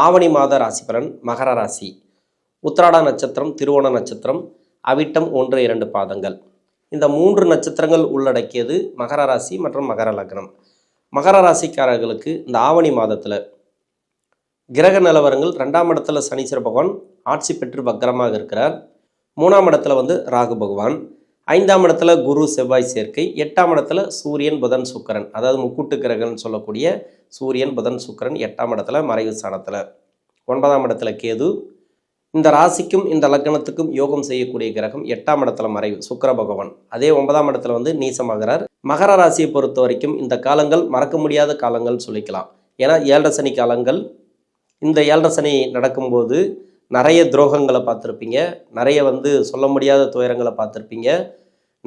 ஆவணி மாத ராசி பலன். மகர ராசி. உத்திராட நட்சத்திரம், திருவோண நட்சத்திரம், அவிட்டம் 1, 2 பாதங்கள். இந்த 3 நட்சத்திரங்கள் உள்ளடக்கியது மகர ராசி மற்றும் மகர லக்னம். மகர ராசிக்காரர்களுக்கு இந்த ஆவணி மாதத்தில் கிரக நிலவரங்கள் 2ஆம் இடத்துல சனீஸ்வர பகவான் ஆட்சி பெற்று வக்ரமாக இருக்கிறார். 3ஆம் இடத்துல ராகு பகவான், 5ஆம் இடத்துல குரு செவ்வாய் சேர்க்கை, 8ஆம் இடத்துல சூரியன் புதன் சுக்கிரன், அதாவது முக்கூட்டு கிரகம்னு சொல்லக்கூடிய சூரியன் புதன் சுக்கிரன் 8ஆம் இடத்துல மறைவு ஸ்தானத்தில், 9ஆம் இடத்துல கேது. இந்த ராசிக்கும் இந்த லக்னத்துக்கும் யோகம் செய்யக்கூடிய கிரகம் 8ஆம் இடத்துல மறைவு சுக்கிர பகவான், அதே 9ஆம் இடத்துல நீசமாகிறார். மகர ராசியை பொறுத்த வரைக்கும் இந்த காலங்கள் மறக்க முடியாத காலங்கள் சொல்லிக்கலாம். ஏன்னா 7.5 சனி காலங்கள். இந்த 7.5 சனி நடக்கும்போது நிறைய துரோகங்களை பார்த்துருப்பீங்க, நிறைய சொல்ல முடியாத துயரங்களை பார்த்துருப்பீங்க.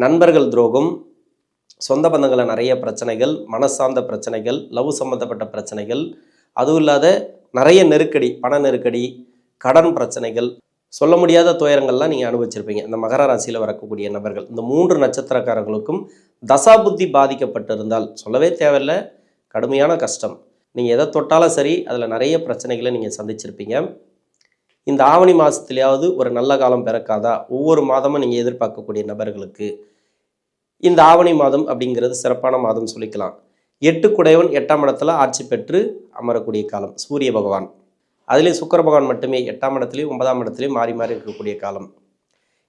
நண்பர்கள் துரோகம், சொந்த பந்தங்களை நிறைய பிரச்சனைகள், மனசார்ந்த பிரச்சனைகள், லவ் சம்மந்தப்பட்ட பிரச்சனைகள், அதுவும் இல்லாத நிறைய நெருக்கடி, பண நெருக்கடி, கடன் பிரச்சனைகள், சொல்ல முடியாத துயரங்கள்லாம் நீங்கள் அனுபவிச்சிருப்பீங்க இந்த மகர ராசியில் வரக்கூடிய நபர்கள். இந்த 3 நட்சத்திரக்காரர்களுக்கும் தசாபுத்தி பாதிக்கப்பட்டிருந்தால் சொல்லவே தேவையில்லை, கடுமையான கஷ்டம். நீங்கள் எதை தொட்டாலும் சரி அதில் நிறைய பிரச்சனைகளை நீங்கள் சந்திச்சிருப்பீங்க. இந்த ஆவணி மாதத்துலையாவது ஒரு நல்ல காலம் பிறக்காதா? ஒவ்வொரு மாதமும் நீங்கள் எதிர்பார்க்கக்கூடிய நபர்களுக்கு இந்த ஆவணி மாதம் அப்படிங்கிறது சிறப்பான மாதம் சொல்லிக்கலாம். 8 குடையவன் 8ஆம் இடத்துல ஆட்சி பெற்று அமரக்கூடிய காலம் சூரிய பகவான். அதுலேயும் சுக்கிர பகவான் மட்டுமே 8ஆம் இடத்துலையும் 9ஆம் இடத்துலையும் மாறி மாறி இருக்கக்கூடிய காலம்.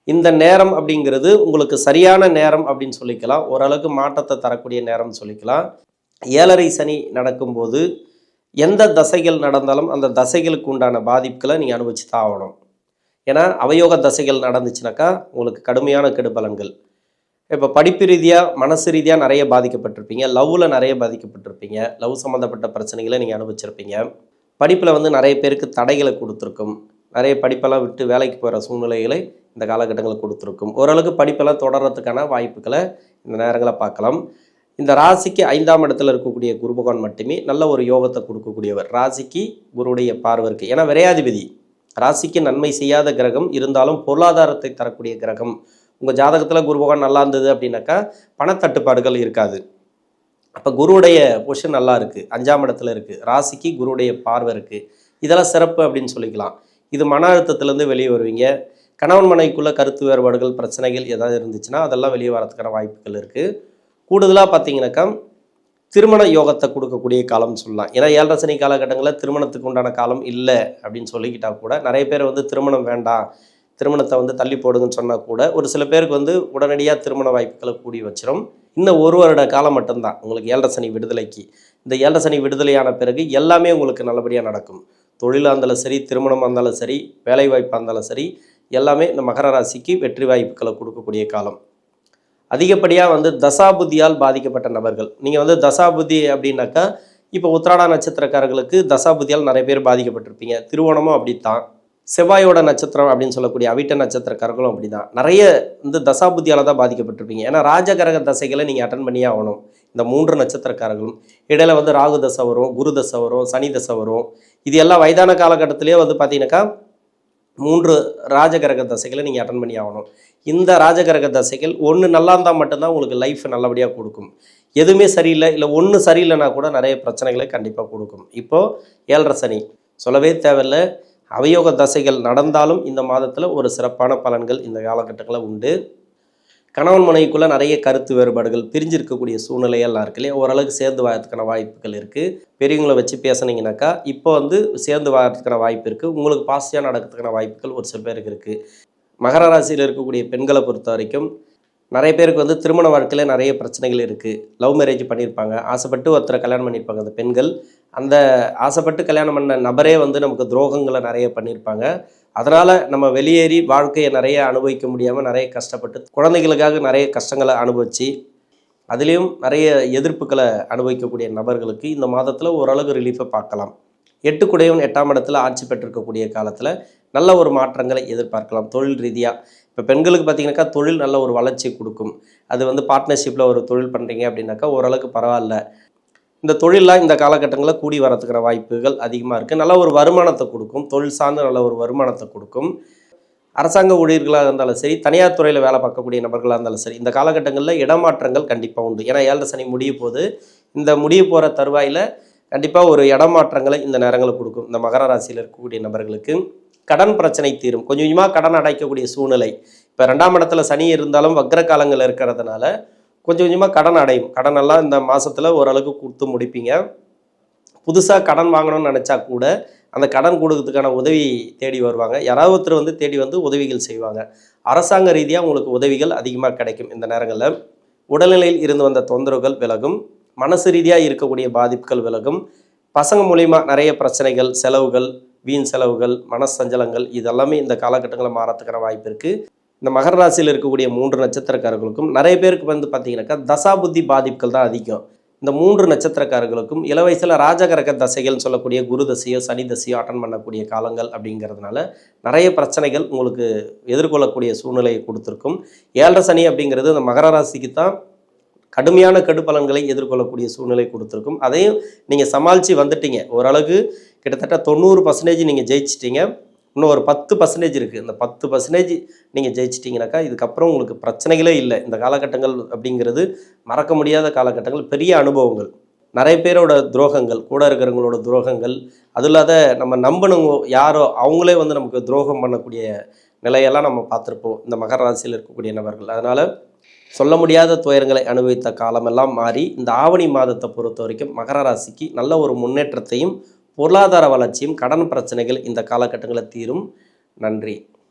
இந்த நேரம் அப்படிங்கிறது உங்களுக்கு சரியான நேரம் அப்படின்னு சொல்லிக்கலாம், ஓரளவுக்கு மாற்றத்தை தரக்கூடிய நேரம் சொல்லிக்கலாம். 7.5 சனி நடக்கும்போது எந்த தசைகள் நடந்தாலும் அந்த தசைகளுக்கு உண்டான பாதிப்புகளை நீங்கள் அனுபவிச்சு தான் ஆகணும். ஏன்னா அவயோக தசைகள் நடந்துச்சுனாக்கா உங்களுக்கு கடுமையான கெடுபலன்கள். இப்போ படிப்பு ரீதியாக, மனசு ரீதியாக நிறைய பாதிக்கப்பட்டிருப்பீங்க, லவ்வில் நிறைய பாதிக்கப்பட்டிருப்பீங்க, லவ் சம்மந்தப்பட்ட பிரச்சனைகளை நீங்கள் அனுபவிச்சிருப்பீங்க. படிப்பில் நிறைய பேருக்கு தடைகளை கொடுத்துருக்கும், நிறைய படிப்பெல்லாம் விட்டு வேலைக்கு போகிற சூழ்நிலைகளை இந்த காலகட்டங்களில் கொடுத்துருக்கும். ஓரளவுக்கு படிப்பெல்லாம் தொடர்றதுக்கான வாய்ப்புகளை இந்த நேரங்களை பார்க்கலாம். இந்த ராசிக்கு 5ஆம் இடத்துல இருக்கக்கூடிய குரு பகவான் மட்டுமே நல்ல ஒரு யோகத்தை கொடுக்கக்கூடியவர். ராசிக்கு குருடைய பார்வை இருக்குது. ஏன்னா விரையாதிபதி, ராசிக்கு நன்மை செய்யாத கிரகம் இருந்தாலும் பொருளாதாரத்தை தரக்கூடிய கிரகம். உங்கள் ஜாதகத்தில் குரு பகவான் நல்லா இருந்தது அப்படின்னாக்கா பணத்தட்டுப்பாடுகள் இருக்காது. அப்போ குருவுடைய பொசிஷன் நல்லா இருக்குது, 5ஆம் இடத்துல இருக்குது, ராசிக்கு குருவுடைய பார்வை இருக்குது, இதெல்லாம் சிறப்பு அப்படின்னு சொல்லிக்கலாம். இது மன அழுத்தத்துலேருந்து வெளியே வருவீங்க. கணவன் மனைவிக்குள்ளே கருத்து வேறுபாடுகள், பிரச்சனைகள் ஏதாவது இருந்துச்சுன்னா அதெல்லாம் வெளியே வரதுக்கான வாய்ப்புகள் இருக்குது. கூடுதலாக பார்த்தீங்கன்னாக்கா திருமண யோகத்தை கொடுக்கக்கூடிய காலம்னு சொல்லலாம். ஏன்னா 7.5 சனி காலகட்டங்களில் திருமணத்துக்கு உண்டான காலம் இல்லை அப்படின்னு சொல்லிக்கிட்டால் கூட நிறைய பேர் திருமணம் வேண்டாம், திருமணத்தை தள்ளி போடுங்கன்னு சொன்னால் கூட ஒரு சில பேருக்கு உடனடியாக திருமண வாய்ப்புகளை கூடி வச்சிடும். இன்னும் 1 வருட காலம் மட்டும்தான் உங்களுக்கு 7.5 சனி விடுதலைக்கு. இந்த 7.5 சனி விடுதலையான பிறகு எல்லாமே உங்களுக்கு நல்லபடியாக நடக்கும். தொழிலாக இருந்தாலும் சரி, திருமணமாக இருந்தாலும் சரி, வேலை வாய்ப்பாக இருந்தாலும் சரி, எல்லாமே இந்த மகர ராசிக்கு வெற்றி வாய்ப்புகளை கொடுக்கக்கூடிய காலம். அதிகப்படியாக தசாபுத்தியால் பாதிக்கப்பட்ட நபர்கள். நீங்கள் தசாபுத்தி அப்படின்னாக்கா இப்போ உத்திராட நட்சத்திரக்காரர்களுக்கு தசாபுத்தியால் நிறைய பேர் பாதிக்கப்பட்டிருப்பீங்க. திருவோணமும் அப்படித்தான். செவ்வாயோட நட்சத்திரம் அப்படின்னு சொல்லக்கூடிய அவிட்ட நட்சத்திரக்காரர்களும் அப்படி தான். நிறைய தசாபுத்தியால் தான் பாதிக்கப்பட்டிருப்பீங்க. ஏன்னா ராஜகரக தசைகளை நீங்கள் அட்டன் பண்ணியே ஆகணும். இந்த 3 நட்சத்திரக்காரர்களும் இடையில ராகு தசை வரும், குரு தசை வரும், சனி தசை வரும். இது எல்லாம் வயதான காலகட்டத்திலே பார்த்தீங்கன்னாக்கா 3 ராஜகரக தசைகளை நீங்கள் அட்டன் பண்ணி ஆகணும். இந்த ராஜகரக தசைகள் ஒன்று நல்லா இருந்தால் மட்டும்தான் உங்களுக்கு லைஃப் நல்லபடியாக கொடுக்கும். எதுவுமே சரியில்லை, இல்லை ஒன்று சரியில்லைன்னா கூட நிறைய பிரச்சனைகளை கண்டிப்பாக கொடுக்கும். இப்போது 7.5 சனி சொல்லவே தேவையில்லை. அவயோக தசைகள் நடந்தாலும் இந்த மாதத்தில் ஒரு சிறப்பான பலன்கள் இந்த காலகட்டங்களில் உண்டு. கணவன் மனைவிக்குள்ளே நிறைய கருத்து வேறுபாடுகள், பிரிஞ்சிருக்கக்கூடிய சூழ்நிலையெல்லாம் இருக்கு இல்லையா, ஓரளவுக்கு சேர்ந்து வாழறதுக்கான வாய்ப்புகள் இருக்குது. பெரியவங்களை வச்சு பேசுனீங்கன்னாக்கா இப்போ சேர்ந்து வாழறதுக்கான வாய்ப்பு இருக்குது. உங்களுக்கு பாசிட்டிவாக நடக்கிறதுக்கான வாய்ப்புகள் ஒரு சில பேருக்கு இருக்குது. மகர ராசியில் இருக்கக்கூடிய பெண்களை பொறுத்த வரைக்கும் நிறைய பேருக்கு திருமண வாழ்க்கையில் நிறைய பிரச்சனைகள் இருக்குது. லவ் மேரேஜ் பண்ணியிருப்பாங்க, ஆசைப்பட்டு ஒருத்தரை கல்யாணம் பண்ணியிருப்பாங்க. அந்த பெண்கள் அந்த ஆசைப்பட்டு கல்யாணம் பண்ண நபரே நமக்கு துரோகங்களை நிறைய பண்ணியிருப்பாங்க. அதனால் நம்ம வெளியேறி வாழ்க்கையை நிறைய அனுபவிக்க முடியாமல் நிறைய கஷ்டப்பட்டு குழந்தைகளுக்காக நிறைய கஷ்டங்களை அனுபவித்து அதுலேயும் நிறைய எதிர்ப்புகளை அனுபவிக்கக்கூடிய நபர்களுக்கு இந்த மாதத்தில் ஓரளவு ரிலீஃபை பார்க்கலாம். 8 குடையவன் 8ஆம் இடத்துல ஆட்சி பெற்றிருக்கக்கூடிய காலத்தில் நல்ல ஒரு மாற்றங்களை எதிர்பார்க்கலாம். தொழில் ரீதியாக இப்போ பெண்களுக்கு பார்த்திங்கனாக்கா தொழில் நல்ல ஒரு வளர்ச்சி கொடுக்கும். அது பார்ட்னர்ஷிப்பில் ஒரு தொழில் பண்ணுறீங்க அப்படின்னாக்கா ஓரளவுக்கு பரவாயில்ல. இந்த தொழிலெலாம் இந்த காலகட்டங்களில் கூடி வரத்துக்கிற வாய்ப்புகள் அதிகமாக இருக்குது. நல்ல ஒரு வருமானத்தை கொடுக்கும், தொழில் சார்ந்து நல்ல ஒரு வருமானத்தை கொடுக்கும். அரசாங்க ஊழியர்களாக இருந்தாலும் சரி, தனியார் துறையில் வேலை பார்க்கக்கூடிய நபர்களாக இருந்தாலும் சரி, இந்த காலகட்டங்களில் இடமாற்றங்கள் கண்டிப்பாக உண்டு. ஏன்னா 7.5 சனி முடிய போது, இந்த முடிய போகிற தருவாயில் கண்டிப்பாக ஒரு இடமாற்றங்களை இந்த நேரங்களில் கொடுக்கும். இந்த மகர ராசியில் இருக்கக்கூடிய நபர்களுக்கு கடன் பிரச்சனை தீரும். கொஞ்சம் கொஞ்சமாக கடன் அடைக்கக்கூடிய சூழ்நிலை. இப்போ 2ஆம் இடத்துல சனி இருந்தாலும் வக்ர காலங்கள் இருக்கிறதுனால கொஞ்சம் கொஞ்சமாக கடன் அடையும். கடனெல்லாம் இந்த மாதத்தில் ஓரளவுக்கு கொடுத்து முடிப்பீங்க. புதுசாக கடன் வாங்கணும்னு நினச்சா கூட அந்த கடன் கொடுக்கறதுக்கான உதவி தேடி வருவாங்க. யாராவது ஒருத்தர் வந்து தேடி வந்து உதவிகள் செய்வாங்க. அரசாங்க ரீதியாக உங்களுக்கு உதவிகள் அதிகமாக கிடைக்கும். இந்த நேரங்களில் உடல்நிலையில் இருந்து வந்த தொந்தரவுகள் விலகும். மனசு ரீதியாக இருக்கக்கூடிய பாதிப்புகள் விலகும். பசங்க மூலிமா நிறைய பிரச்சனைகள், செலவுகள், வீண் செலவுகள், மனசஞ்சலங்கள் இதெல்லாமே இந்த காலகட்டங்களில் மாறத்துக்கான வாய்ப்பு இருக்குது. இந்த மகர ராசியில் இருக்கக்கூடிய 3 நட்சத்திரக்காரர்களுக்கும் நிறைய பேருக்கு வந்து பார்த்தீங்கன்னாக்கா தசாபுத்தி பாதிப்புகள் தான் அதிகம். இந்த 3 நட்சத்திரக்காரர்களுக்கும் இள வயசில் ராஜகரக தசைகள்னு சொல்லக்கூடிய குரு தசையோ சனி தசையோ அட்டன் பண்ணக்கூடிய காலங்கள் அப்படிங்கிறதுனால நிறைய பிரச்சனைகள் உங்களுக்கு எதிர்கொள்ளக்கூடிய சூழ்நிலையை கொடுத்துருக்கும். 7.5 சனி அப்படிங்கிறது அந்த மகர ராசிக்கு தான் கடுமையான கெடுபலன்களை எதிர்கொள்ளக்கூடிய சூழ்நிலை கொடுத்துருக்கும். அதையும் நீங்கள் சமாளித்து வந்துட்டீங்க. ஓரளவுக்கு கிட்டத்தட்ட 90% நீங்கள் ஜெயிச்சிட்டீங்க. இன்னும் ஒரு 10% இருக்குது. இந்த 10% நீங்கள் ஜெயிச்சிட்டிங்கனாக்கா இதுக்கப்புறம் உங்களுக்கு பிரச்சனைகளே இல்லை. இந்த காலகட்டங்கள் அப்படிங்கிறது மறக்க முடியாத காலகட்டங்கள், பெரிய அனுபவங்கள், நிறைய பேரோட துரோகங்கள், கூட இருக்கிறவங்களோட துரோகங்கள், அது இல்லாத நம்ம நம்பினவங்க யாரோ அவங்களே வந்து நமக்கு துரோகம் பண்ணக்கூடிய நிலையெல்லாம் நம்ம பார்த்துருப்போம் இந்த மகர ராசியில் இருக்கக்கூடிய நபர்கள். அதனால் சொல்ல முடியாத துயரங்களை அனுபவித்த காலமெல்லாம் மாறி இந்த ஆவணி மாதத்தை பொறுத்த வரைக்கும் மகர ராசிக்கு நல்ல ஒரு முன்னேற்றத்தையும் பொருளாதார வளர்ச்சியும், கடன் பிரச்சனைகள் இந்த காலகட்டங்களில் தீரும். நன்றி.